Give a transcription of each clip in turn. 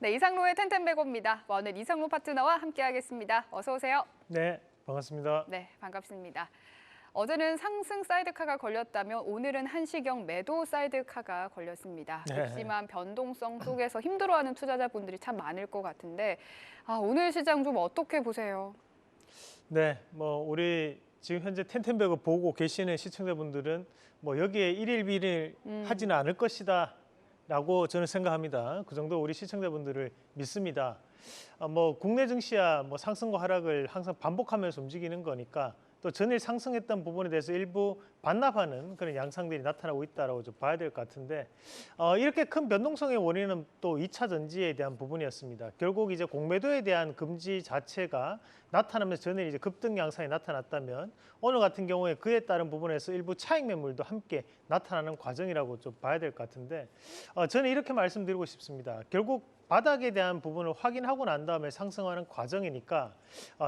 네, 이상로의 텐텐베고입니다. 오늘 이상로 파트너와 함께하겠습니다. 어서 오세요. 네, 반갑습니다. 네, 반갑습니다. 어제는 상승 사이드카가 걸렸다면 오늘은 한시경 매도 사이드카가 걸렸습니다. 네. 극심한 변동성 속에서 힘들어하는 투자자분들이 참 많을 것 같은데 오늘 시장 좀 어떻게 보세요? 네, 우리 지금 현재 텐텐베거 보고 계시는 시청자분들은 여기에 일일 비일 하지는 않을 것이다 라고 저는 생각합니다. 그 정도 우리 시청자분들을 믿습니다. 국내 증시야 상승과 하락을 항상 반복하면서 움직이는 거니까 또 전일 상승했던 부분에 대해서 일부 반납하는 그런 양상들이 나타나고 있다고 좀 봐야 될 것 같은데 이렇게 큰 변동성의 원인은 또 2차 전지에 대한 부분이었습니다. 결국 이제 공매도에 대한 금지 자체가 나타나면서 전일 이제 급등 양상이 나타났다면 오늘 같은 경우에 그에 따른 부분에서 일부 차익 매물도 함께 나타나는 과정이라고 좀 봐야 될 것 같은데 저는 이렇게 말씀드리고 싶습니다. 결국 바닥에 대한 부분을 확인하고 난 다음에 상승하는 과정이니까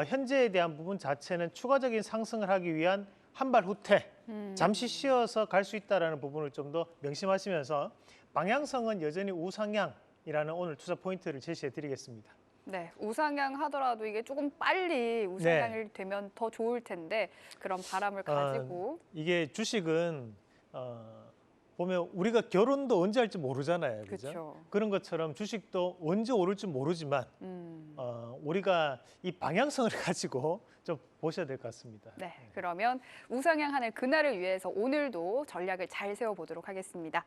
현재에 대한 부분 자체는 추가적인 상승을 하기 위한 한 발 후퇴, 잠시 쉬어서 갈 수 있다는 부분을 좀 더 명심하시면서 방향성은 여전히 우상향이라는 오늘 투자 포인트를 제시해 드리겠습니다. 네, 우상향 하더라도 이게 조금 빨리 우상향이 되면 더 좋을 텐데 그런 바람을 가지고 이게 주식은 보면 우리가 결혼도 언제 할지 모르잖아요. 그죠? 그런 것처럼 주식도 언제 오를지 모르지만 우리가 이 방향성을 가지고 좀 보셔야 될 것 같습니다. 네, 그러면 우상향하는 그날을 위해서 오늘도 전략을 잘 세워보도록 하겠습니다.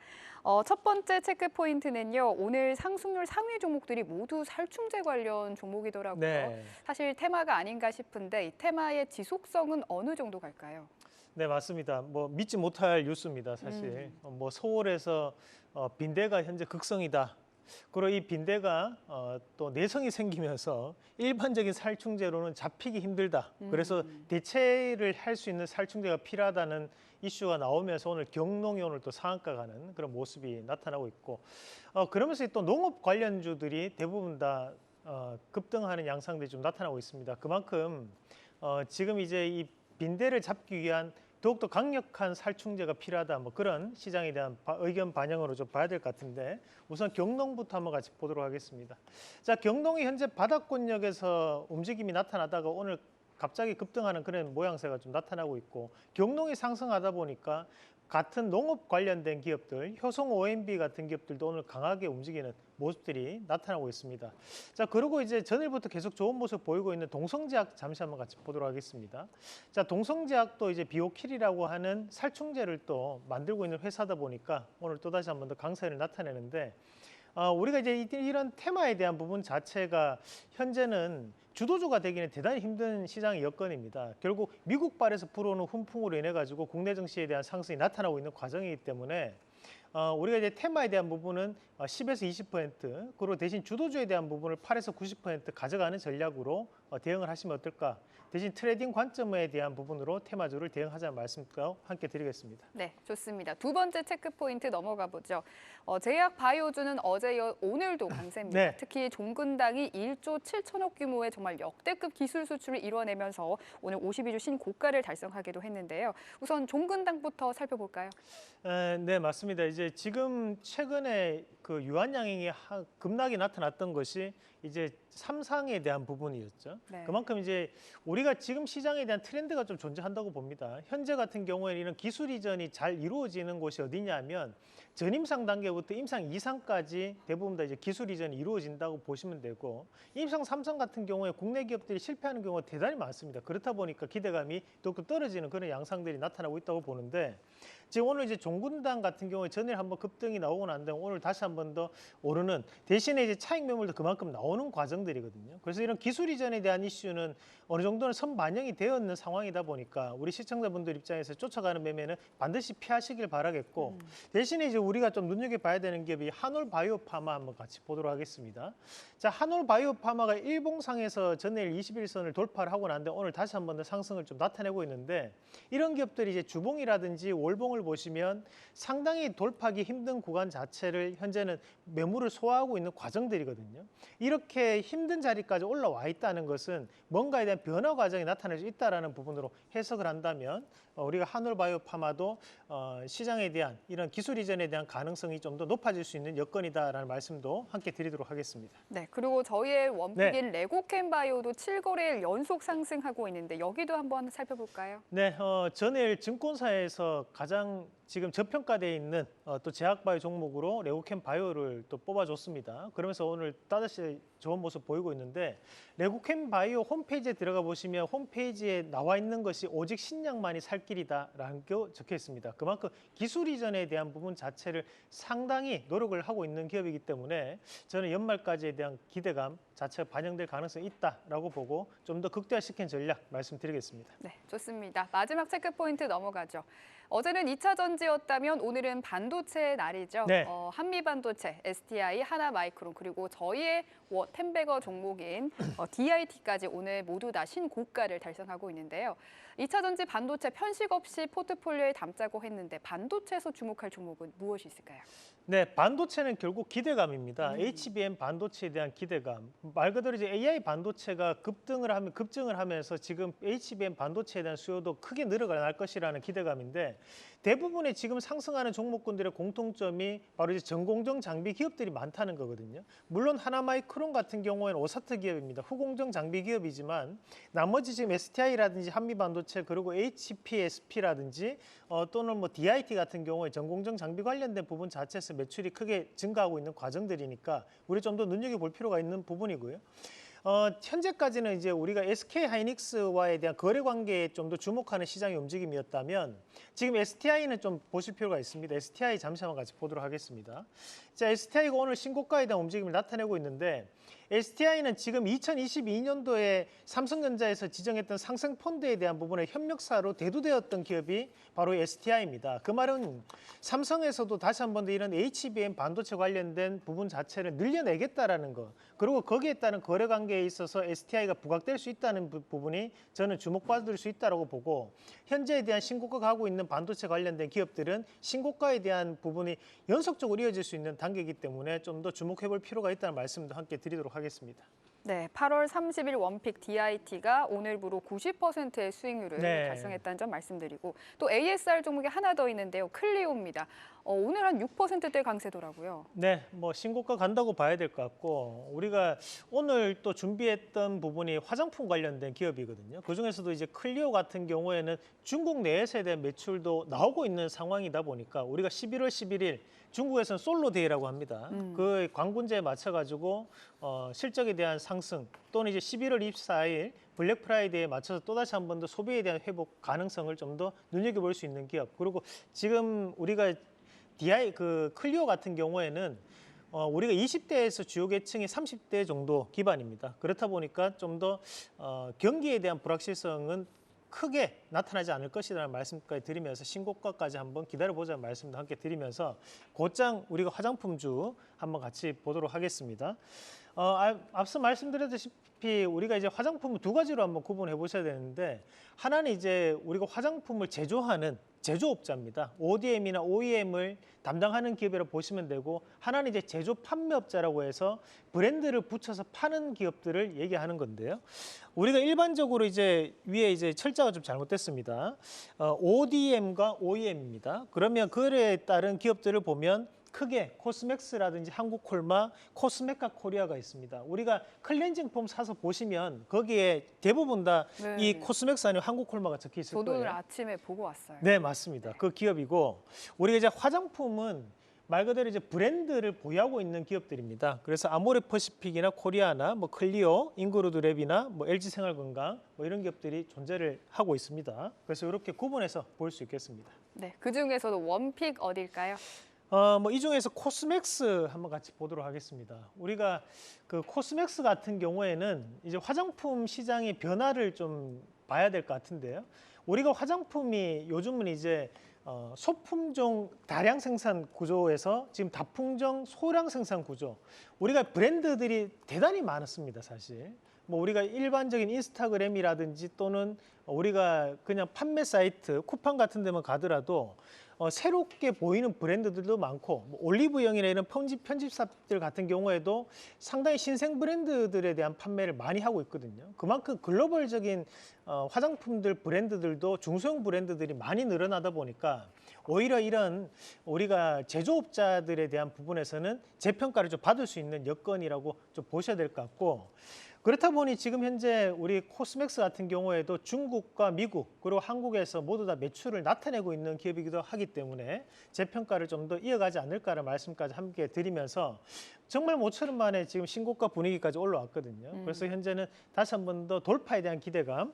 첫 번째 체크 포인트는요. 오늘 상승률 상위 종목들이 모두 살충제 관련 종목이더라고요. 네. 사실 테마가 아닌가 싶은데 이 테마의 지속성은 어느 정도 갈까요? 네, 맞습니다. 믿지 못할 뉴스입니다, 사실. 서울에서 빈대가 현재 극성이다. 그리고 이 빈대가 또 내성이 생기면서 일반적인 살충제로는 잡히기 힘들다. 그래서 대체를 할 수 있는 살충제가 필요하다는 이슈가 나오면서 오늘 경농이 오늘 또 상한가 가는 그런 모습이 나타나고 있고 그러면서 또 농업 관련주들이 대부분 다 급등하는 양상들이 좀 나타나고 있습니다. 그만큼 지금 이제 이 빈대를 잡기 위한 더욱더 강력한 살충제가 필요하다. 그런 시장에 대한 의견 반영으로 좀 봐야 될 것 같은데 우선 경농부터 한번 같이 보도록 하겠습니다. 자, 경농이 현재 바닥권역에서 움직임이 나타나다가 오늘 갑자기 급등하는 그런 모양새가 좀 나타나고 있고 경농이 상승하다 보니까 같은 농업 관련된 기업들, 효성 OMB 같은 기업들도 오늘 강하게 움직이는 모습들이 나타나고 있습니다. 자, 그리고 이제 전일부터 계속 좋은 모습 보이고 있는 동성제약 잠시 한번 같이 보도록 하겠습니다. 자, 동성제약도 이제 비오킬이라고 하는 살충제를 또 만들고 있는 회사다 보니까 오늘 또다시 한번 더 강세를 나타내는데 우리가 이제 이런 테마에 대한 부분 자체가 현재는 주도주가 되기는 대단히 힘든 시장의 여건입니다. 결국 미국발에서 불어오는 훈풍으로 인해 가지고 국내 증시에 대한 상승이 나타나고 있는 과정이기 때문에 우리가 이제 테마에 대한 부분은 10에서 20% 그리고 대신 주도주에 대한 부분을 8에서 90% 가져가는 전략으로 대응을 하시면 어떨까? 대신 트레이딩 관점에 대한 부분으로 테마주를 대응하자는 말씀도 함께 드리겠습니다. 네, 좋습니다. 두 번째 체크 포인트 넘어가 보죠. 제약 바이오주는 어제 이어 오늘도 강세입니다. 네. 특히 종근당이 1조 7천억 규모의 정말 역대급 기술 수출을 이뤄내면서 오늘 52주 신고가를 달성하기도 했는데요. 우선 종근당부터 살펴볼까요? 네, 맞습니다. 이제 지금 최근에 그 유한양행이 급락이 나타났던 것이 이제 삼상에 대한 부분이었죠. 네. 그만큼 이제 우리가 지금 시장에 대한 트렌드가 좀 존재한다고 봅니다. 현재 같은 경우에는 이런 기술 이전이 잘 이루어지는 곳이 어디냐면 전임상 단계부터 임상 2상까지 대부분 다 이제 기술 이전이 이루어진다고 보시면 되고 임상 3상 같은 경우에 국내 기업들이 실패하는 경우가 대단히 많습니다. 그렇다 보니까 기대감이 더욱더 떨어지는 그런 양상들이 나타나고 있다고 보는데 지금 오늘 이제 종근당 같은 경우에 전일 한번 급등이 나오고 난 다음에 오늘 다시 한 번 더 오르는 대신에 이제 차익 매물도 그만큼 나오는 과정들이거든요. 그래서 이런 기술 이전에 대한 이슈는 어느 정도는 선반영이 되어 있는 상황이다 보니까 우리 시청자분들 입장에서 쫓아가는 매매는 반드시 피하시길 바라겠고 대신에 이제 우리가 좀 눈여겨봐야 되는 기업이 한올바이오파마 한번 같이 보도록 하겠습니다. 자, 한올바이오파마가 일봉상에서 전일 21선을 돌파를 하고 난 다음에 오늘 다시 한 번 더 상승을 좀 나타내고 있는데 이런 기업들이 이제 주봉이라든지 월봉을 보시면 상당히 돌파하기 힘든 구간 자체를 현재는 매물을 소화하고 있는 과정들이거든요. 이렇게 힘든 자리까지 올라와 있다는 것은 뭔가에 대한 변화 과정이 나타날 수 있다는 부분으로 해석을 한다면 우리가 한올바이오파마도 시장에 대한 이런 기술 이전에 대한 가능성이 좀 더 높아질 수 있는 여건이다라는 말씀도 함께 드리도록 하겠습니다. 네, 그리고 저희의 원픽인 네. 레고캠바이오도 7거래일 연속 상승하고 있는데 여기도 한번 살펴볼까요? 네, 전일 증권사에서 가장 지금 저평가되어 있는 또 제약바이오 종목으로 레고캠 바이오를 또 뽑아줬습니다. 그러면서 오늘 또다시 좋은 모습 보이고 있는데 레고캠 바이오 홈페이지에 들어가 보시면 홈페이지에 나와 있는 것이 오직 신약만이 살 길이다라는 게 적혀 있습니다. 그만큼 기술 이전에 대한 부분 자체를 상당히 노력을 하고 있는 기업이기 때문에 저는 연말까지에 대한 기대감 자체가 반영될 가능성이 있다라고 보고 좀 더 극대화시킨 전략 말씀드리겠습니다. 네, 좋습니다. 마지막 체크 포인트 넘어가죠. 어제는 2차 전지였다면 오늘은 반도체의 날이죠. 네. 한미반도체, STI, 하나마이크론 그리고 저희의 텐베거 종목인 DIT까지 오늘 모두 다 신고가를 달성하고 있는데요. 2차 전지 반도체 편식 없이 포트폴리오에 담자고 했는데 반도체에서 주목할 종목은 무엇이 있을까요? 네, 반도체는 결국 기대감입니다. HBM 반도체에 대한 기대감. 말 그대로 이제 AI 반도체가 급증을 하면서 지금 HBM 반도체에 대한 수요도 크게 늘어날 것이라는 기대감인데 대부분의 지금 상승하는 종목군들의 공통점이 바로 이제 전공정 장비 기업들이 많다는 거거든요. 물론 하나마이크론 같은 경우에는 오사트 기업입니다. 후공정 장비 기업이지만 나머지 지금 STI라든지 한미반도체 그리고 HPSP라든지 또는 뭐 DIT 같은 경우에 전공정 장비 관련된 부분 자체에서 매출이 크게 증가하고 있는 과정들이니까 우리 좀 더 눈여겨볼 필요가 있는 부분이고요. 현재까지는 이제 우리가 SK 하이닉스와에 대한 거래 관계에 좀 더 주목하는 시장의 움직임이었다면 지금 STI는 좀 보실 필요가 있습니다. STI 잠시 한번 같이 보도록 하겠습니다. 자, STI가 오늘 신고가에 대한 움직임을 나타내고 있는데 STI는 지금 2022년도에 삼성전자에서 지정했던 상생 펀드에 대한 부분의 협력사로 대두되었던 기업이 바로 STI입니다. 그 말은 삼성에서도 다시 한 번 더 이런 HBM 반도체 관련된 부분 자체를 늘려내겠다라는 거. 그리고 거기에 따른 거래 관계에 있어서 STI가 부각될 수 있다는 부분이 저는 주목받을 수 있다고 보고 현재에 대한 신고가가 하고 있는 반도체 관련된 기업들은 신고가에 대한 부분이 연속적으로 이어질 수 있는 단계이기 때문에 좀 더 주목해 볼 필요가 있다는 말씀도 함께 드리도록 하겠습니다. 네, 8월 30일 원픽 DIT가 오늘부로 90%의 수익률을 네. 달성했다는 점 말씀드리고 또 ASR 종목이 하나 더 있는데요. 클리오입니다. 오늘 한 6%대 강세더라고요. 네, 뭐 신고가 간다고 봐야 될 것 같고 우리가 오늘 또 준비했던 부분이 화장품 관련된 기업이거든요. 그중에서도 이제 클리오 같은 경우에는 중국 내에서에 대한 매출도 나오고 있는 상황이다 보니까 우리가 11월 11일 중국에서는 솔로데이라고 합니다. 그 광군제에 맞춰가지고 실적에 대한 상승 또는 이제 11월 24일 블랙 프라이데이에 맞춰서 또다시 한 번 더 소비에 대한 회복 가능성을 좀 더 눈여겨볼 수 있는 기업. 그리고 지금 우리가 클리오 같은 경우에는 우리가 20대에서 주요 계층이 30대 정도 기반입니다. 그렇다 보니까 좀 더 경기에 대한 불확실성은 크게 나타나지 않을 것이라는 말씀까지 드리면서 신고가까지 한번 기다려보자는 말씀도 함께 드리면서 곧장 우리가 화장품주 한번 같이 보도록 하겠습니다. 앞서 말씀드렸다시피 우리가 이제 화장품을 두 가지로 한번 구분해 보셔야 되는데 하나는 이제 우리가 화장품을 제조하는 제조업자입니다. ODM이나 OEM을 담당하는 기업이라고 보시면 되고 하나는 이제 제조 판매업자라고 해서 브랜드를 붙여서 파는 기업들을 얘기하는 건데요. 우리가 일반적으로 이제 위에 이제 철자가 좀 잘못됐습니다. ODM과 OEM입니다. 그러면 그에 따른 기업들을 보면 크게 코스맥스라든지 한국콜마, 코스메카 코리아가 있습니다. 우리가 클렌징 폼 사서 보시면 거기에 대부분 다 이 네. 코스맥스 아니면 한국콜마가 적혀 있을 저도 거예요. 오늘 아침에 보고 왔어요. 네, 맞습니다. 그 기업이고 우리가 이제 화장품은 말 그대로 이제 브랜드를 보유하고 있는 기업들입니다. 그래서 아모레퍼시픽이나 코리아나 뭐 클리오, 인그루드랩이나 뭐 LG생활건강 뭐 이런 기업들이 존재를 하고 있습니다. 그래서 이렇게 구분해서 볼 수 있겠습니다. 네, 그 중에서도 원픽 어딜까요? 뭐 이 중에서 코스맥스 한번 같이 보도록 하겠습니다. 우리가 그 코스맥스 같은 경우에는 이제 화장품 시장의 변화를 좀 봐야 될 것 같은데요. 우리가 화장품이 요즘은 이제 소품종 다량 생산 구조에서 지금 다품종 소량 생산 구조. 우리가 브랜드들이 대단히 많았습니다, 사실. 뭐 우리가 일반적인 인스타그램이라든지 또는 우리가 그냥 판매 사이트, 쿠팡 같은 데만 가더라도 새롭게 보이는 브랜드들도 많고 뭐 올리브영이나 이런 편집사들 같은 경우에도 상당히 신생 브랜드들에 대한 판매를 많이 하고 있거든요. 그만큼 글로벌적인 화장품들 브랜드들도 중소형 브랜드들이 많이 늘어나다 보니까 오히려 이런 우리가 제조업자들에 대한 부분에서는 재평가를 좀 받을 수 있는 여건이라고 좀 보셔야 될 것 같고, 그렇다 보니 지금 현재 우리 코스맥스 같은 경우에도 중국과 미국 그리고 한국에서 모두 다 매출을 나타내고 있는 기업이기도 하기 때문에 재평가를 좀 더 이어가지 않을까라는 말씀까지 함께 드리면서 정말 모처럼 만에 지금 신고가 분위기까지 올라왔거든요. 그래서 현재는 다시 한 번 더 돌파에 대한 기대감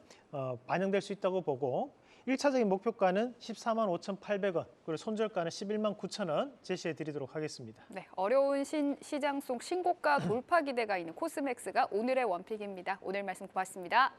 반영될 수 있다고 보고, 1차적인 목표가는 14만 5,800원, 그리고 손절가는 11만 9천 원 제시해 드리도록 하겠습니다. 네, 어려운 시장 속 신고가 돌파 기대가 있는 코스맥스가 오늘의 원픽입니다. 오늘 말씀 고맙습니다.